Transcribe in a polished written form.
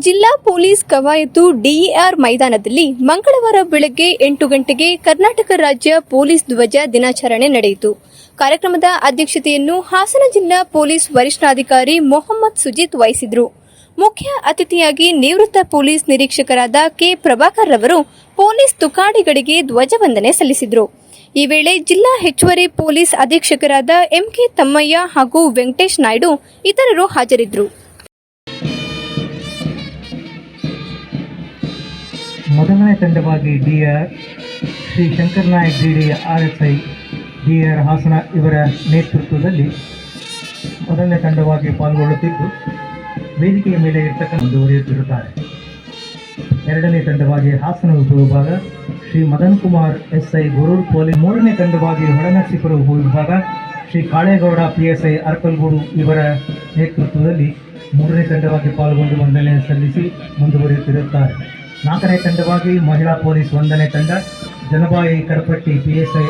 ಜಿಲ್ಲಾ ಪೊಲೀಸ್ ಕವಾಯತು ಡಿಇಆರ್ ಮೈದಾನದಲ್ಲಿ ಮಂಗಳವಾರ ಬೆಳಗ್ಗೆ 8 ಗಂಟೆಗೆ ಕರ್ನಾಟಕ ರಾಜ್ಯ ಪೊಲೀಸ್ ಧ್ವಜ ದಿನಾಚರಣೆ ನಡೆಯಿತು. ಕಾರ್ಯಕ್ರಮದ ಅಧ್ಯಕ್ಷತೆಯನ್ನು ಹಾಸನ ಜಿಲ್ಲಾ ಪೊಲೀಸ್ ವರಿಷ್ಠಾಧಿಕಾರಿ ಮೊಹಮ್ಮದ್ ಸುಜಿತ್ ವಹಿಸಿದರು. ಮುಖ್ಯ ಅತಿಥಿಯಾಗಿ ನಿವೃತ್ತ ಪೊಲೀಸ್ ನಿರೀಕ್ಷಕರಾದ ಕೆ ಪ್ರಭಾಕರ್ ರವರು ಪೊಲೀಸ್ ತುಕಾಡಿಗಳಿಗೆ ಧ್ವಜವಂದನೆ ಸಲ್ಲಿಸಿದರು. ಈ ವೇಳೆ ಜಿಲ್ಲಾ ಹೆಚ್ಚುವರಿ ಪೊಲೀಸ್ ಅಧೀಕ್ಷಕರಾದ ಎಂಕೆ ತಮ್ಮಯ್ಯ ಹಾಗೂ ವೆಂಕಟೇಶ್ ನಾಯ್ಡು ಇತರರು ಹಾಜರಿದ್ದರು. ಮೊದಲನೇ ತಂಡವಾಗಿ DR Shri Shankar Nayak DD RSI DR Hassan ಇವರ ನೇತೃತ್ವದಲ್ಲಿ ಮೊದಲನೇ ತಂಡವಾಗಿ ಪಾಲ್ಗೊಳ್ಳುತ್ತಿದ್ದು ವೇದಿಕೆಯ ಮೇಲೆ ಇರ್ತಕ್ಕಂಥ ಮುಂದುವರಿಯುತ್ತಿರುತ್ತಾರೆ. ಎರಡನೇ ತಂಡವಾಗಿ ಹಾಸನ ಉಪವಿಭಾಗ ಶ್ರೀ ಮದನ್ ಕುಮಾರ್ SI ಗೊರೂರು ಪೊಲೀಸ್. ಮೂರನೇ ತಂಡವಾಗಿ ಹೊಳೆನರಸೀಪುರ ಉಪವಿಭಾಗ ಶ್ರೀ ಕಾಳೇಗೌಡ PSI ಅರಕಲಗೂಡು ಇವರ ನೇತೃತ್ವದಲ್ಲಿ ಮೂರನೇ ತಂಡವಾಗಿ ಪಾಲ್ಗೊಂಡು ವಂದನೆ ಸಲ್ಲಿಸಿ ಮುಂದುವರಿಯುತ್ತಿರುತ್ತಾರೆ. ನಾಲ್ಕನೇ ತಂಡವಾಗಿ ಮಹಿಳಾ ಪೊಲೀಸ್ 1ನೇ ತಂಡ ಜನಬಾಯಿ ಕಡಪಟ್ಟಿ PSI